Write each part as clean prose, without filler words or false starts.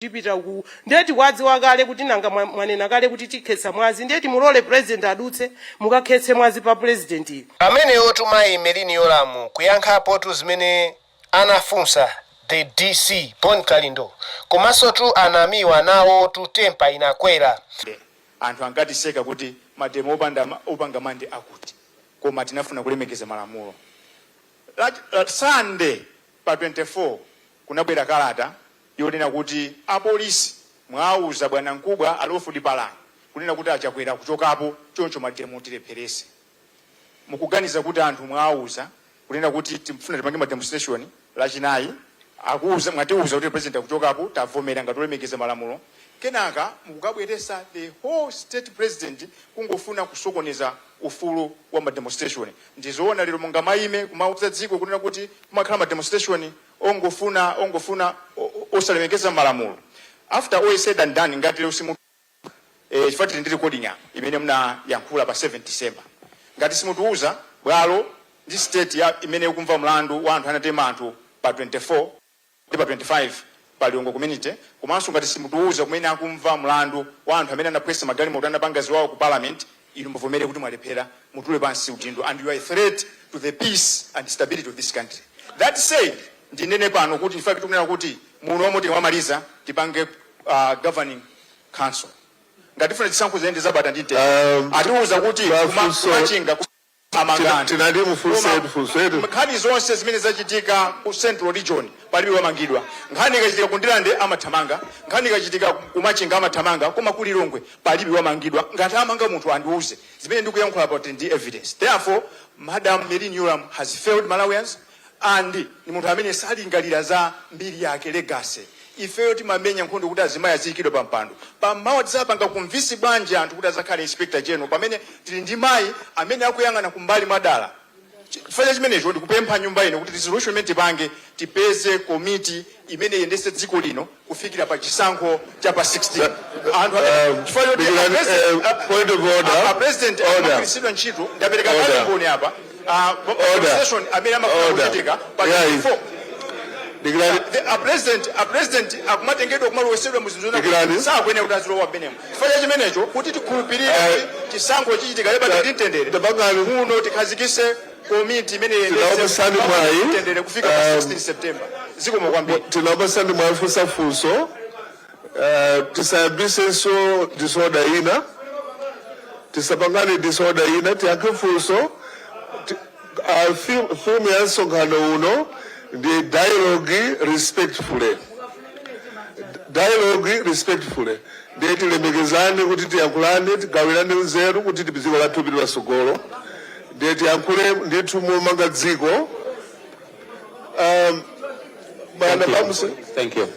tipita ku ndeti wadziwa kale kuti nanga mwanena kale kuti tikhetsa mwazi ndeti mulole president adutse mukakhetse mwazi pa president iyi amene otumayi Merlyne Yolamu kuyankhapo tu zimene Anafunsa the DC Bon Kalindo komanso tu anamiwa nawo tu tempa inakwera anthu ankatiseka kuti Mademo opanga mande akuti koma tinafuna kulemekeza malamulo. Sunday pa 24 kunabwera kalata yonena kuti apolisi mwauza bwana Nkubwa alofu dipalani kunena kuti Chakwera kuchokapo choncho Mademo tilepherese. Mukuganiza kuti anthu mwauza kunena kuti timfuna tipange ma demonstration lachinayi akuuza mwatiuza kuti president kuchokapo tavomera ngatolemekeza malamulo. Kenaka mukabweresa the whole state president kungofuna kusokoneza ufulu wa ma demonstration. Ndizoona lero monga maime kumauza dziko kunena kuti kumakhala ma demonstration ongofuna osalemekeza malamulo. After all said and done ngati lero simu chifati ndi recording imene mna yankhula pa 7 December. Ngati simutuuza bwalo ndi state ya imene ukumva mlandu wa anthu anatema anthu pa 24 ndi pa 25 paliongo community komanso ngati simutuuza kumene akumva mlandu wa anthu amene anapresa magalimoto anapanga ziwawo ku parliament inu muvomere kuti mwalephera mutule pansi udindo and you are a threat to the peace and stability of this country. That said ndinene pano kuti in fact tikunena kuti muno omwe tikamaliza tipange governing council ngati funa chisankho zende zabata ndite atiuza kuti kumachinga tinali mufunsedi nkhani zonse zimene zachitika ku central region palibe wamangidwa. Nkhani ikachitika kundilande amathamanga, nkhani ikachitika kumachinga amathamanga, koma kuli Longwe palibe wamangidwa. Ngati amanga munthu andiuze zimene ndikuyankhula about ndi evidence. Therefore Madam Merlyne Yolamu has failed Malawians and ni munthu amene salingalira za mbiri yake legacy. Ifeyo timamenya nkhondo kuti azimayi aziyikidwa pa mpando. Pamawa tisapanga kumvisi bwanji anthu kuti azakhale inspector general pamene tili ndi mayi amene akuyang'ana kumbali mwadala. Chifukwa chimenecho ndikupempha nyumba ino kuti resolution imene tipange tipeze committee imene yendese dziko lino kufikira pa chisankho cha pa 16. Anthu point of order. President akurisidwa ntchito ndapereka kale mboni apa. Session amene amafuna kuchitika pa 24. A president akumatengedwa kumalowesedwa muzinthu sakwene kuti azilowa Benemo. Chifukwa chimenecho kuti tikhulupirire kuti chisankho chichitika leba tintendere muno tikhazikise committee imene tintendere kufika pa 16 September. Zikomo kwambiri. Tinabasani mwafusa funso tisayambisenso disorder ina tisapangane disorder ina tiyankhe funso fumu ya nsonkhano uno the dialogue respectfully ndeti lemekezane kuti tiyankhulane tigawirane nzeru kuti dziko lathu lipite patsogolo ndeti yankhule ndithu momanga dziko. Thank you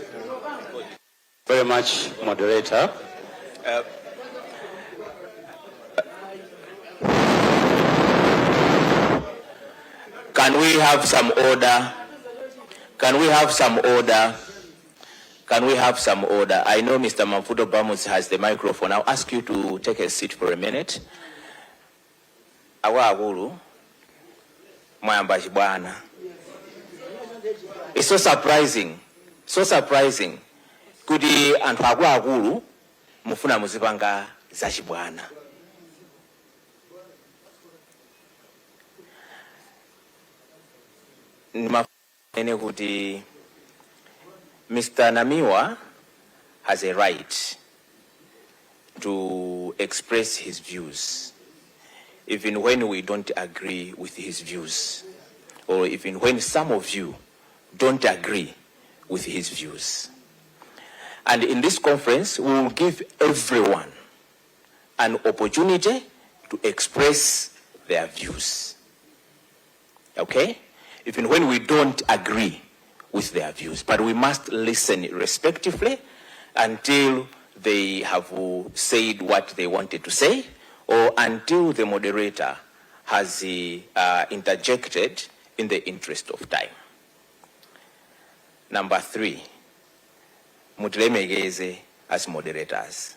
very much, moderator. Can we have some order? Can we have some order? Can we have some order? I know Mr. Mafuto Bamus has the microphone. I'll ask you to take a seat for a minute. Awa agulu, mwamba jibwana. It's so surprising. Kuti anthu awa agulu, mufuna muzipanga za jibwana. Mr. Namiwa has a right to express his views, even when we don't agree with his views, or even when some of you don't agree with his views. And in this conference, we will give everyone an opportunity to express their views. Okay? Even when we don't agree with their views, but we must listen respectfully until they have said what they wanted to say, or until the moderator has interjected in the interest of time. Number 3, mutilemegeze as moderators.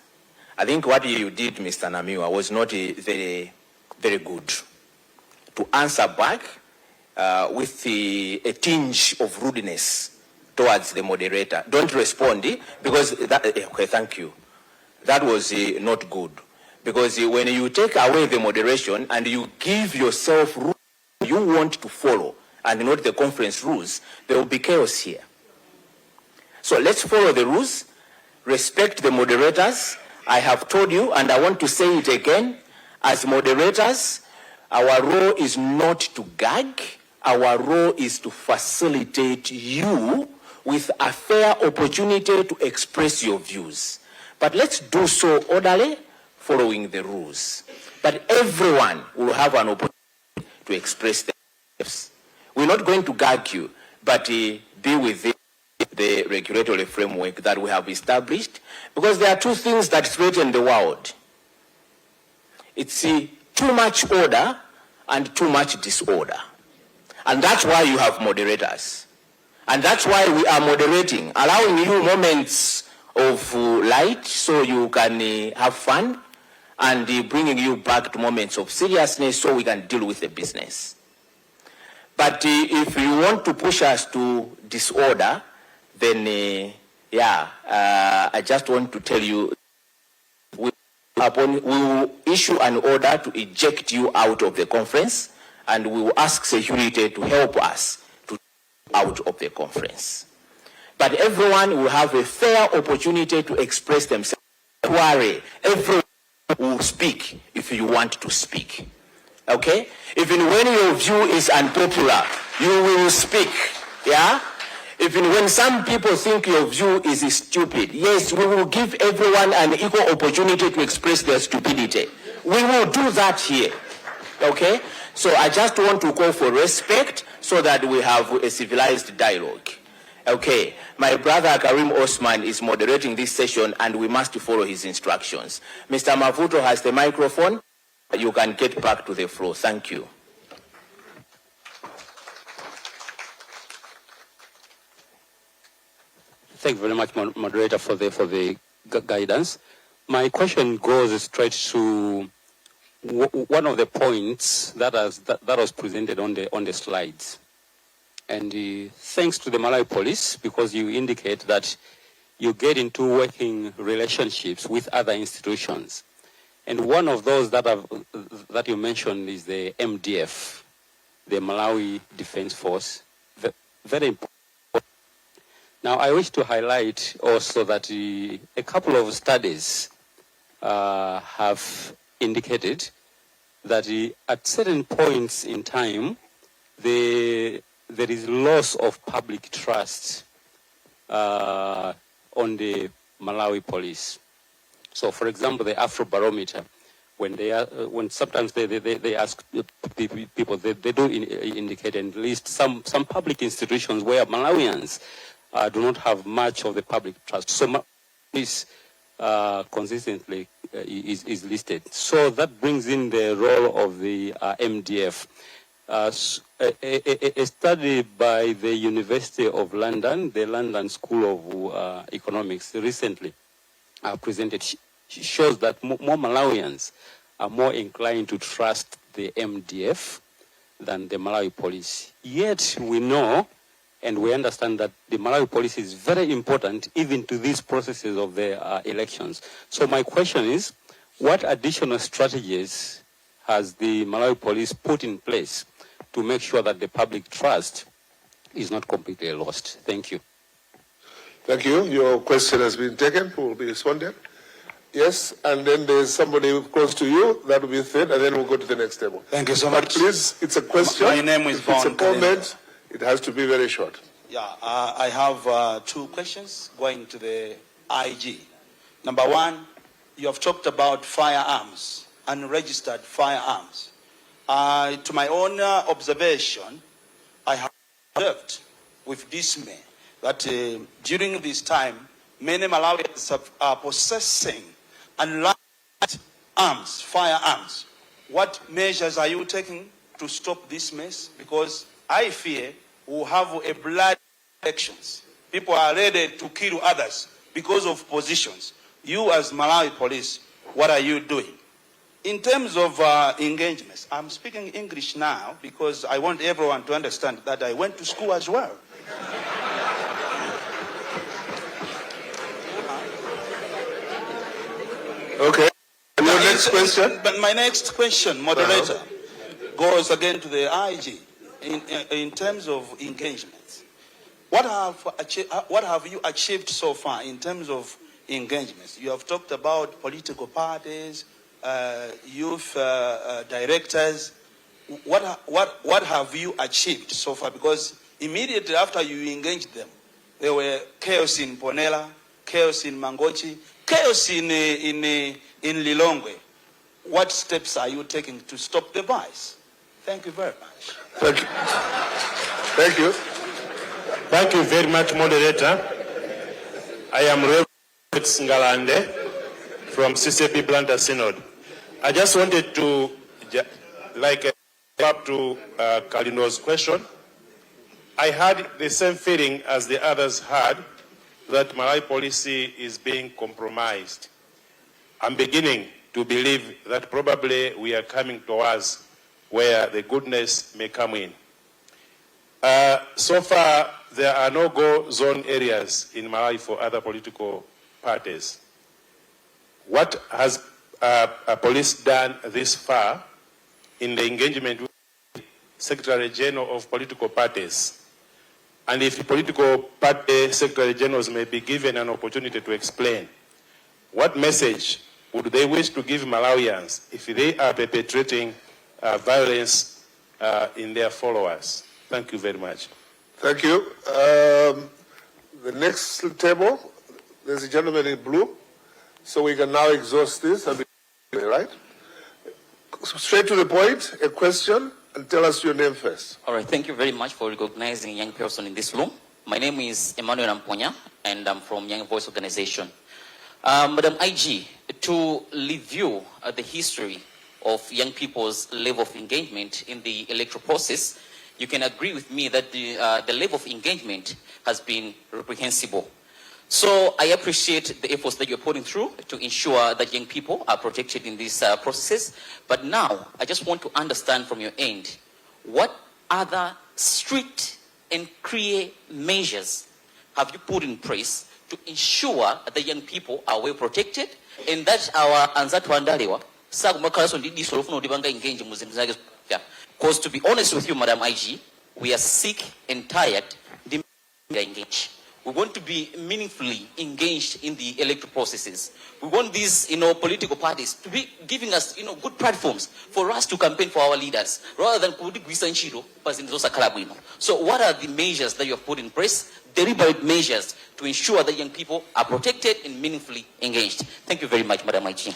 I think what you did, Mr. Namiwa, was not very good. To answer back with a tinge of rudeness towards the moderator. Don't respond, because that, okay, thank you. That was not good. Because when you take away the moderation and you give yourself rules you want to follow and not the conference rules, there will be chaos here. So let's follow the rules, respect the moderators. I have told you, and I want to say it again, as moderators, our role is not to gag. Our role is to facilitate you with a fair opportunity to express your views. But let's do so orderly, following the rules. But everyone will have an opportunity to express themselves. We're not going to gag you, but be within the regulatory framework that we have established, because there are two things that threaten the world. It's too much order and too much disorder. And that's why you have moderators. And that's why we are moderating, allowing you moments of light so you can have fun, and bringing you back to moments of seriousness so we can deal with the business. But if you want to push us to disorder, then I just want to tell you, we will issue an order to eject you out of the conference, and we will ask security to help us to out of the conference. But everyone will have a fair opportunity to express themselves. Don't worry, everyone will speak if you want to speak. Okay? Even when your view is unpopular, you will speak. Yeah? Even when some people think your view is stupid, yes, we will give everyone an equal opportunity to express their stupidity. We will do that here. Okay? So I just want to call for respect so that we have a civilized dialogue. Okay, my brother Karim Osman is moderating this session and we must follow his instructions. Mr. Mavuto has the microphone. You can get back to the floor. Thank you. Thank you very much, moderator, for the guidance. My question goes straight to one of the points that was presented on the slides. And thanks to the Malawi police, because you indicate that you get into working relationships with other institutions. And one of those that you mentioned is the MDF, the Malawi Defense Force. Very important. Now, I wish to highlight also that a couple of studies have indicated that at certain points in time, there is loss of public trust on the Malawi police. So, for example, the Afrobarometer, when sometimes they ask the people, they do indicate at least some public institutions where Malawians do not have much of the public trust. So, this consistently is listed. So that brings in the role of the MDF. A study by the University of London, the London School of Economics, recently presented shows that more Malawians are more inclined to trust the MDF than the Malawi police. Yet we know and we understand that the Malawi police is very important even to these processes of the elections. So my question is, what additional strategies has the Malawi police put in place to make sure that the public trust is not completely lost? Thank you. Thank you. Your question has been taken. Who will be responded? Yes, and then there's somebody close to you. That will be third, and then we'll go to the next table. Thank you so but much. Please, it's a question. My name is If it's a comment. It has to be very short. Yeah, I have two questions going to the IG. Number one, you have talked about firearms, unregistered firearms. To my own observation, I have observed with dismay that during this time, many Malawians are possessing unlicensed arms, firearms. What measures are you taking to stop this mess? Because I fear we'll have a blood elections. People are ready to kill others because of positions. You as Malawi police, what are you doing? In terms of engagements, I'm speaking English now because I want everyone to understand that I went to school as well. Okay. Your next question? But my next question, moderator, goes again to the IG in terms of engagements. What have you achieved so far in terms of engagements? You have talked about political parties, youth directors. What have you achieved so far? Because immediately after you engaged them, there were chaos in Ponela, chaos in Mangochi, chaos in Lilongwe. What steps are you taking to stop the vice? Thank you very much. Thank you. Thank you. Thank you very much, moderator. I am Reverend Ngalande from CCP Planter Synod. I just wanted to, up to Kalindo's question. I had the same feeling as the others had that Malawi policy is being compromised. I'm beginning to believe that probably we are coming towards where the goodness may come in. So far, there are no go zone areas in Malawi for other political parties. What has police done this far in the engagement with the Secretary General of political parties? And if the political party Secretary Generals may be given an opportunity to explain, what message would they wish to give Malawians if they are perpetrating violence in their followers? Thank you very much. Thank you. The next table, there's a gentleman in blue, so we can now exhaust this. Right? Straight to the point, a question, and tell us your name first. All right, thank you very much for recognizing a young person in this room. My name is Emmanuel Amponya, and I'm from Young Voice Organization. Madam IG, to review the history of young people's level of engagement in the electoral process, you can agree with me that the level of engagement has been reprehensible. So I appreciate the efforts that you're putting through to ensure that young people are protected in these processes. But now, I just want to understand from your end, what other strict and clear measures have you put in place to ensure that young people are well protected and that our anzatu andalewa because to be honest with you, Madam IG, we are sick and tired of engage. We want to be meaningfully engaged in the electoral processes. We want these, political parties to be giving us, good platforms for us to campaign for our leaders, rather than So what are the measures that you have put in place, deliberate measures to ensure that young people are protected and meaningfully engaged? Thank you very much, Madam IG.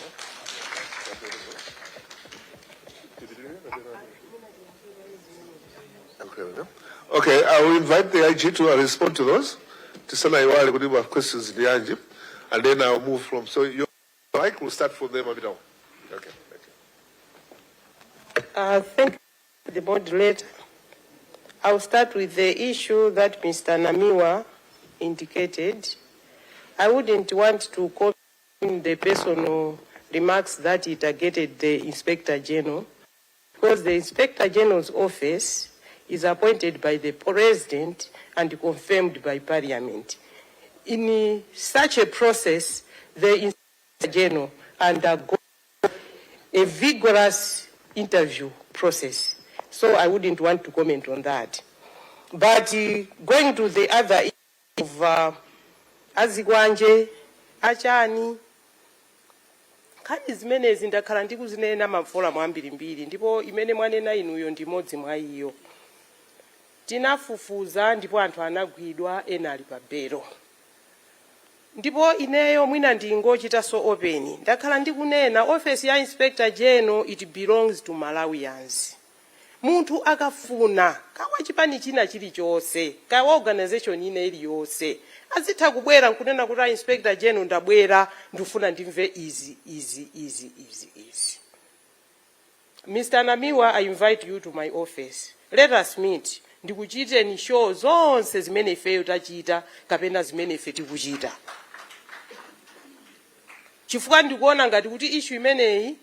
Okay, I will invite the IG to respond to those. To have questions in the IG, and then I'll move from. So your mic will start from them a bit now. Okay, thank you. Thank you, the moderator. I'll start with the issue that Mr. Namiwa indicated. I wouldn't want to call in the personal remarks that he targeted the Inspector General, because the Inspector General's office is appointed by the President and confirmed by Parliament. In such a process, the Inspector General undergoes a vigorous interview process. So I wouldn't want to comment on that. But going to the other issue of Azigwanje, Achani, kadi zimene zindakhala ndikuzinena mafora mwambirimbiri ndipo imene mwanena inuyo ndimodzi mwa iyo. Tinafufuza ndipo anthu anagwidwa ena ali pa belo. Ndipo ineyo mwina ndingochita so open. Ndakhala ndikunena office ya Inspector General it belongs to Malawians. Munthu akafuna kawa chipani china chilichonse, kawa organization ine iliyonse, azitha kubwera nkunena kuti Inspector General ndabwera ndifuna ndimve easy. Mr. Namiwa, I invite you to my office. Let us meet. Ndikuchite ni show zonse zimene ifeyo tachita kapena zimene ife tikuchita. Chifukwa ndikuona ngati kuti issue imeneyi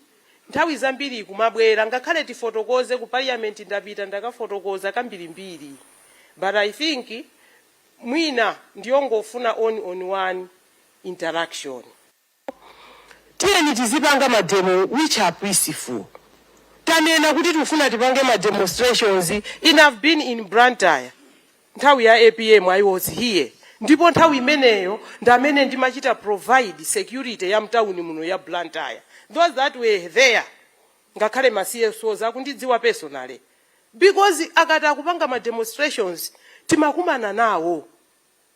nthawi zambiri kumabwera ngakhale tifotokoze ku parliament ndapita ndakafotokoza kambirimbiri. But I think mwina ndiyongofuna on one interaction. tiyeni tizipanga mademo which are peaceful. Tanena kuti tufuna tipange ma demonstrations. I've been in Blantyre. Nthawi ya APM I was here. Ndipo nthawi imeneyo ndamene ndimachita provide security ya mtauni muno ya Blantyre. Those that were there ngakhale ma CSOs akundidziwa personally. Because akata kupanga ma demonstrations timakumana nawo.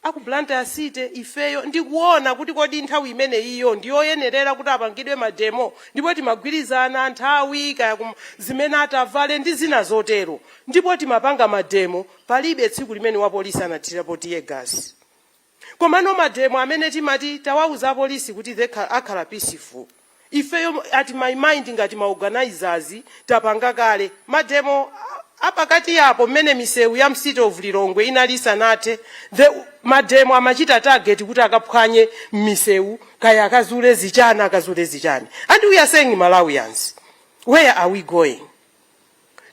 Aku Blantyre City ifeyo ndikuona kuti kodi nthawi imene iyo ndiyoyenerera kuti apangidwe mademo ndipo timagwirizana nthawi kaya zimene atavale ndi zina zotero ndipo timapanga mademo palibe tsiku limene wapolisi anathirapo tiye gas. Komano mademo amene timati tawauza apolisi kuti akhala peaceful. Ifeyo at my mind ngati ma organizers tapanga kale mademo apakati yapo mmene misewu ya msiti of Lilongwe inalisa nate mademo amachita target kuti akaphwanye misewu kaya akazule zichana. And we are saying Malawians, where are we going?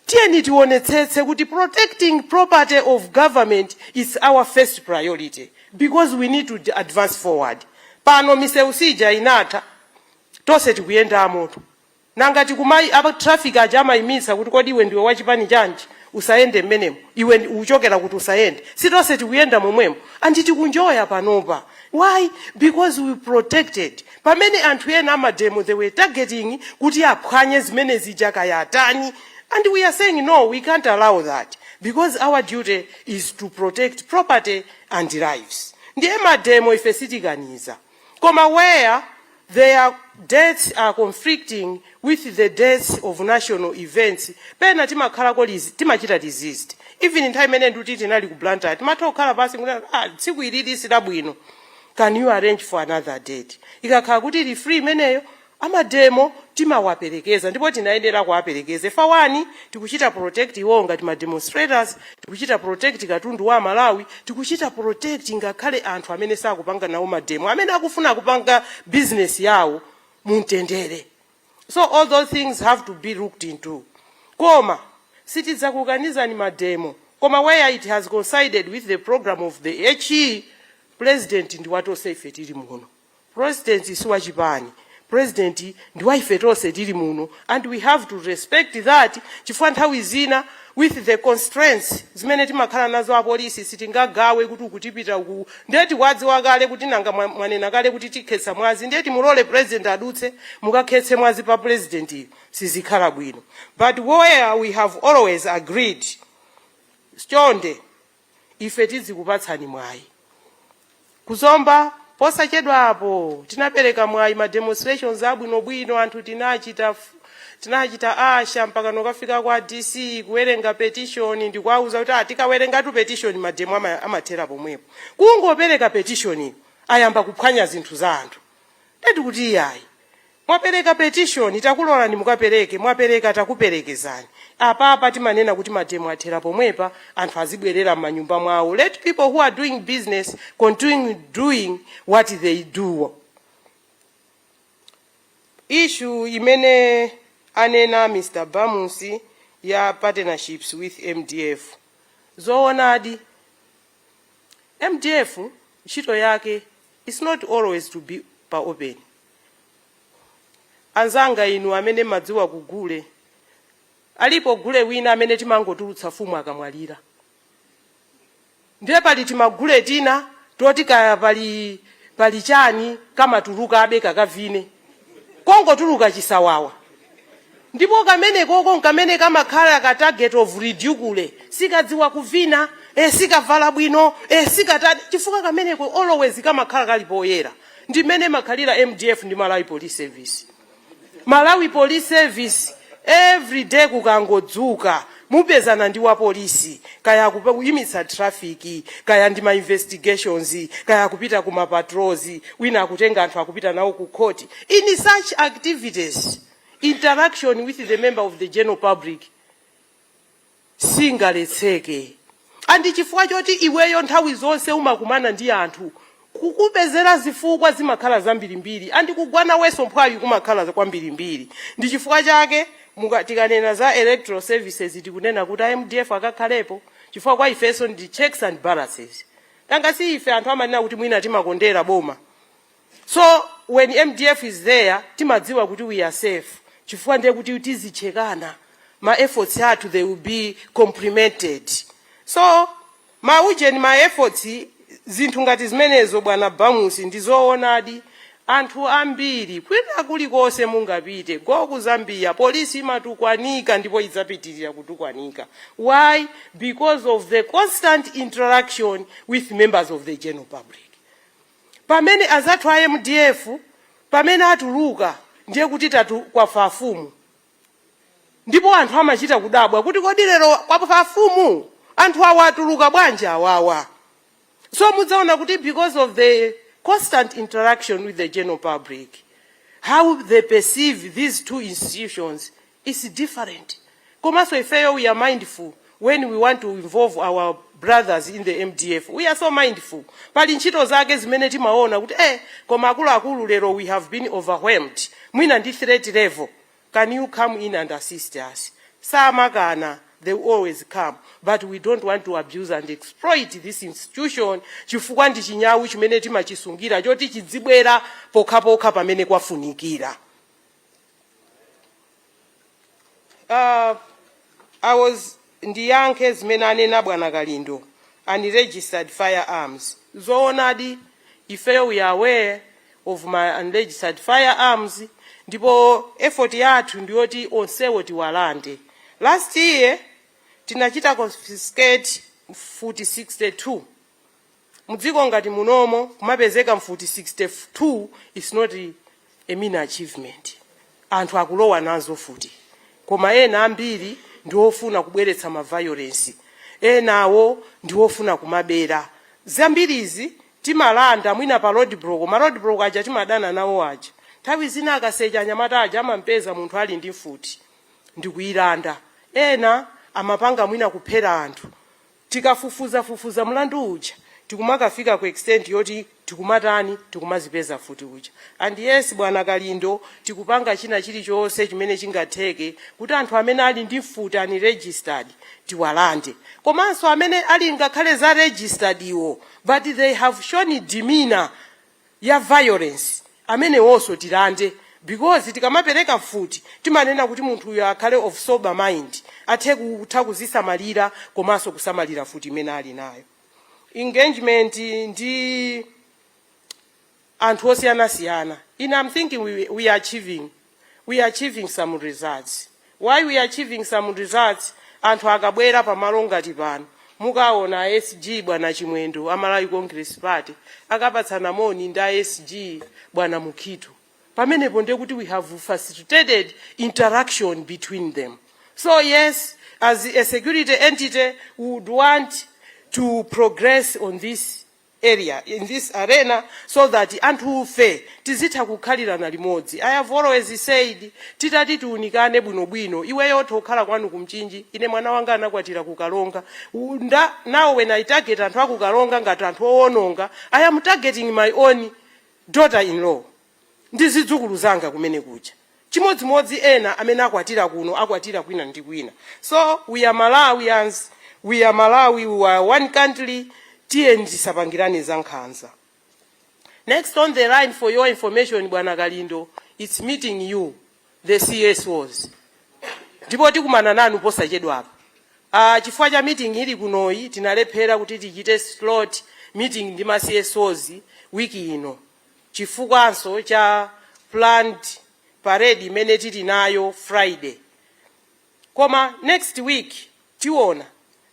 Tiyeni tionetsetse kuti protecting property of government is our first priority because we need to advance forward. Pano misewu sija inata tose tikuyenda amoto. Nangati kumai aba traffic ajama imisa kuti kodi iwe ndiwe wachipani chanji usaende mmenemo iwe uchokera kuti usaende sitose tikuyenda momwemo anditi kunjoya panopa. Why? Because we protected. Pamene anthu ena amademo they were targeting kuti aphwanye zimene zijaka yatani, and we are saying no, we can't allow that because our duty is to protect property and lives. Ndiye mademo ife sitiganiza koma where their deaths are conflicting with the deaths of national events. Pena timakhala timachita resist. Even in time ene nduti tinali ku Blantyre timatokhala pasi kuti tsiku ilili silabwino. Can you arrange for another date? Ikakhala kuti li free meneyo amademo timawaperekeza ndipo tinaendera kuwaperekeza. For one, tikuchita protect iwo ngati ma demonstrators, tikuchita protect katundu wa Malawi, tikuchita protect ngakhale anthu amene sakupanga nawo mademo amene akufuna kupanga business yawo mumtendere. So all those things have to be looked into. Koma sitiza kukaniza ni mademo koma where it has coincided with the program of the HE, president ndiwato safe tili muno. President isuwa chipani. President ndiwaife tose tili muno, and we have to respect that. Chifukwa nthawi zina with the constraints zimene timakhala nazo apolisi sitingagawe kuti ukutipita uku ndeti wadzi wakale kuti nanga mwanena kale kuti tikhetsa mwazi ndeti mulole president adutse mukakhetse mwazi pa president sizikhala bwino. But where we have always agreed chonde ife tizikupatsani mwayi kuzomba posachedwa apo tinapereka mwayi ma demonstrations abwinobwino anthu tinachita asha mpaka nokafika kwa DC kuwerenga petition ndikwauza kuti tikawerenga tu petition mademo amathera pomwepo. Kungopereka petition ayamba kuphwanya zinthu za anthu. Ndeti kuti yayi mwapereka petition takulola ni mukapereke mwapereka takuperekezani. Apa timanena kuti mademo athera pomwepa anthu azibwerera m'manyumba mwawo. Let people who are doing business continue doing what they do. Issue imene anena Mr. Bamusi ya partnerships with MDF. Zoonadi MDF ntchito yake is not always to be pa open. Anzanga inu amene madziwa kugule alipo gule wina amene timangotulutsa fumu akamwalira. Ndiye pali timagule tina toti kaya pali chani kama tuluka abe kakavine kongo tuluka chisawawa. Ndipo kamene koko kamene kama khala ka target of ridicule sikadziwa kuvina sikavala bwino sikatadi chifukwa kamene ko always kama khala kalipoyera. Ndimene makhalira MDF ndi Malawi Police Service. Malawi Police Service every day kukangodzuka mupezana ndi wa polisi kaya kuyimitsa traffic kaya ndi ma investigations kaya kupita kuma patrols wina akutenga anthu akupita nawo ku court. In such activities interaction with the member of the general public singaletseke. Andi chifukwa choti iweyo nthawi zonse umakumana ndi anthu kukupezera zifukwa zimakhala zambirimbiri andi kugwana weso mphwayi kumakhala kwambirimbiri. Ndi chifukwa chake tikanena za electoral services tikunena kuti MDF akakhalepo chifukwa kwa ifeso ndi checks and balances. Tanga si ife anthu amanena kuti mwina timakondera boma. So when MDF is there, timadziwa kuti we are safe. Chifukwa ndiye kuti tizichekana. My efforts here they will be complemented. So, my efforts, zinthu ngati zimenezo bwana Bamusi ndizoonadi. Anthu ambiri, kwina kulikonse mungapite, go ku Zambia, polisi imatukwanika ndipo idzapitirira kutukwanika. Why? Because of the constant interaction with members of the general public. Pamene azathu a MDF, pamene atuluka, ndiye kuti kwafa afumu. Ndipo anthu amachita kudabwa kuti kodi lero kwafa afumu, anthu awa atuluka bwanji awawa. So mudzaona kuti because of the constant interaction with the general public, how they perceive these two institutions is different. Komanso ifeyo we are mindful when we want to involve our brothers in the MDF. We are so mindful. Pali ntchito zake zimene timaona kuti koma akulu lero we have been overwhelmed. Mwina ndi threat level. Can you come in and assist us? Samakana, they always come. But we don't want to abuse and exploit this institution. Chifukwa ndi chinyawu chimene timachisungira choti chidzibwera pokha pamene kwafunikira. I was ndiyankhe zimene anena bwana Kalindo, unregistered firearms. Zoonadi, ifeyo we are aware of my unregistered firearms, ndipo effort yathu ndiyoti onsewo tiwalande. Last year, tinachita confiscate futi 62. Mdziko ngati munomo, kumapezeka mfuti 62 is not a mean achievement. Anthu akulowa nazo futi. Koma ena ambiri ndiwofuna kubweretsa ma violence. Enawo ndiwofuna kumabera. Zambirizi timalanda mwina pa road block, ma road block aja timadana nawo aja. Nthawi zina akaseja Anyamata aja amampeza munthu ali ndi futi. Ndikuyilanda. Ena amapanga mwina kuphera anthu. Tikafufuza mlandu uja. Tikumakafika ku extent yoti tikumatani tikumazipeza futi uja. And yes bwana Kalindo tikupanga china chilichonse chimene chingatheke kuti anthu amene ali ndi futi ani registered tiwalande. Komanso amene ali ngakhale za registered iwo but they have shown demeanor ya violence amene wonso tilande. Because tikamapereka futi timanena kuti munthu uyo akhale of sober mind athe kuthakuzisamalira komanso kusamalira futi imene ali nayo. Engagement ndi anthu osiyana-siyana. I'm thinking we are achieving some results. Why we are achieving some results? Anthu akabwera pamalo ngati pano. Mukaona SG bwana Chimwendo, Malawi Congress Party, akapatsana moni nda SG bwana Mukitu. Pamenepo ndiye kuti we have facilitated interaction between them. So yes, as a security entity, we would want to progress on this area, in this arena, so that anthu ufe tizitha kukhalirana limodzi. I have always said, titati tiunikane bwinobwino, iweyo tokhala kwanu kumchinji, ine mwana wanga anakwatira kukalonga. Now when I target anthu akukalonga ngati anthu owononga, I am targeting my own daughter-in-law. Ndizidzukulu zanga kumene kuja. Chimodzimodzi ena amene akwatira kuno, akwatira kwina ndi kwina. So we are Malawians. We are Malawi, we are one country, tisapangirane za nkhanza. Next on the line for your information, bwana Kalindo, it's meeting you, the CSOs. Ndipo tikumana nanu posachedwa apa. Chifukwa cha meeting ili kunoyi, tinalephera kuti tichite slot meeting ndi ma CSOs wiki ino. Chifukwanso cha planned parade imene tili nayo Friday. Koma next week, tiona.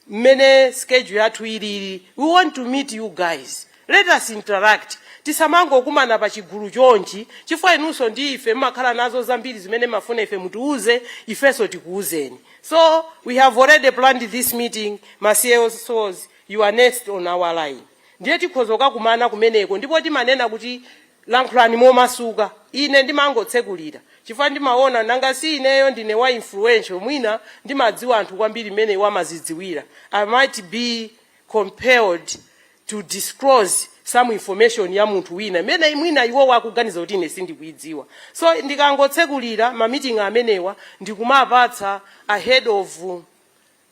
Mene schedule yathu ilili. We want to meet you guys. Let us interact. Tisamango kumana pa chigulu chonchi. Chifukwa inunso ndi ife makhala nazo zambiri zimene mafuna ife mutiuze, ifeso tikuuzeni. So we have already planned this meeting. CSOs, you are next on our line. Ndiye tikhozoka kumana kumeneko. Ndipo timanena kuti lankhulani momasuka. Ine ndimangotsekulira. Chifukwa ndimaona nanga si ineyo ndine wa influential mwina ndimadziwa anthu kwambiri mene wamazidziwira. I might be compelled to disclose some information ya munthu wina mene mwina iwo wakuganiza kuti ine sindikuidziwa. So ndikangotsekulira ma meeting amenewa ndikumapatsa ahead of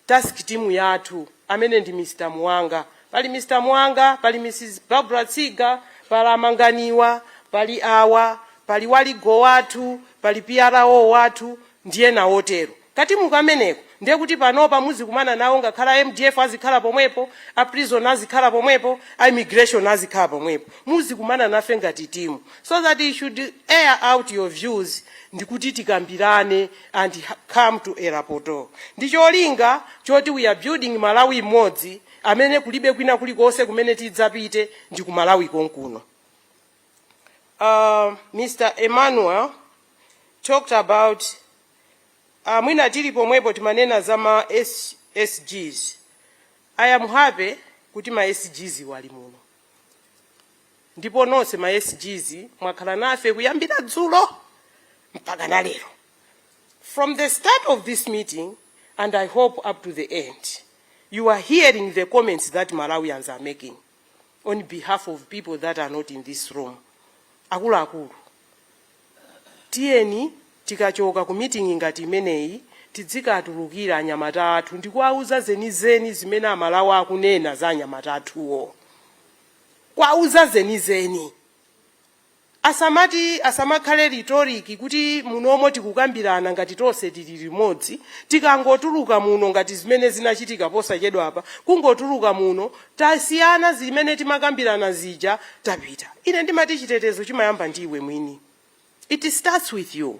task team yathu amene ndi Mr. Mwanga. Pali Mr. Mwanga, pali Mrs. Barbara Tsiga, pala Manganywa, pali awa, pali waligo wathu, pali PRO wathu, ndiye na otero. Kati mukameneko, ndiye kuti panopa muzikumana nawo ngakhala MDF azikhala pomwepo, a prison azikhala pomwepo, a immigration azikhala pomwepo. Muzikumana nafe ngati timu. So that you should air out your views, ndikuti tikambirane and come to a rapport. Ndicholinga choti we are building Malawi imodzi, amene kulibe kwina kulikonse kumene tidzapite ndi ku Malawi konkuno. Mr. Emmanuel talked about mwina tili pomwepo timanena za ma SGs. I am happy kuti ma SGs wali muno. Ndipo nonse ma SGs mwakhala nafe kuyambira dzulo mpaka na lero. From the start of this meeting, and I hope up to the end, you are hearing the comments that Malawians are making on behalf of people that are not in this room. Akulu akulu. Tieni tikachoka ku meeting ngati imeneyi tidzikatulukira anyamata athu ndikuwauza zenizeni zimene amalawi akunena za anyamata athuwo. Kwauza zenizeni. Asamakhale rhetoric kuti munomo tikukambirana ngati tonse tili limodzi, tikangotuluka muno ngati zimene zinachitika posachedwa apa, kungotuluka muno tasiyana zimene timakambirana zija tapita. Ine ndimati chitetezo chimayamba ndiwe mwini. It starts with you.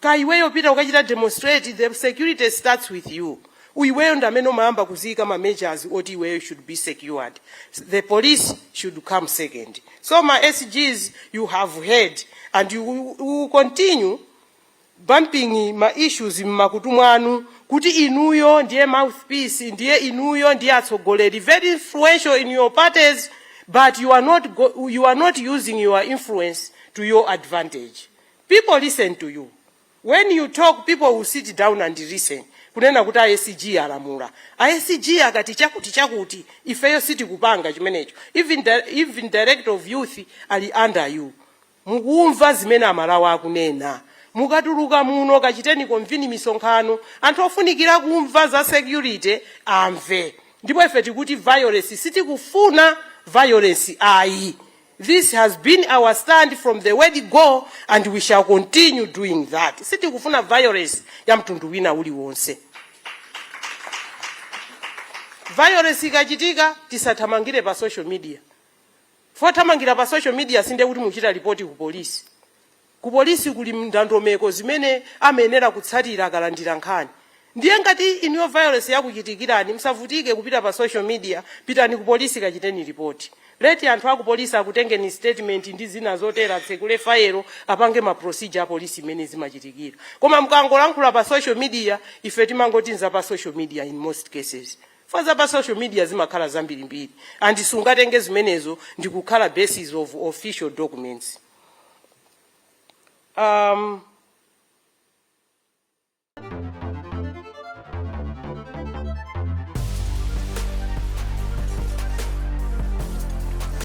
Kaiweyo pita ukachita demonstrate, the security starts with you. Uiweyo ndamene umayamba kuzika ma measures oti iweyo should be secured. The police should come second. So my SGs you have heard, and you will continue bumping my issues mmakutu mwanu kuti inuyo ndiye mouthpiece, ndiye inuyo ndiye atsogoleri, very influential in your parties, but you are not using your influence to your advantage. People listen to you. When you talk, people will sit down and listen. Kunena kuti ASG alamula. ASG akati chakuti ifeyo siti kupanga chimenecho. Even director of youth ali under you. Mukumva zimene amalawi akunena. Mukatuluka muno kachiteni konvini misonkhano, anthu ofunikira kumva za security amve. Ndipo ife tikuti violence siti kufuna violence ayi. This has been our stand from the word go, and we shall continue doing that. Siti kufuna violence ya mtundu wina uliwonse. Violence ikachitika tisathamangire pa social media. Fothamangira pa social media sinde kuti muchita ripoti ku polisi. Ku polisi kuli ndondomeko zimene amenera kutsatira akalandira nkhani. Ndiye ngati iniyo violence yakuchitikirani msavutike kupita pa social media, pitani ku polisi kachiteni report. Leti anthu aku polisi akutengeni statement ndi zina zotera tsekule fayelo apange ma procedure a polisi imene zimachitikira. Koma mkangolankhula pa social media, ife timangotinza pa social media in most cases. Faza pa social media zimakhala zambirimbiri, and sungatenge zimenezo ndikukhala basis of official documents.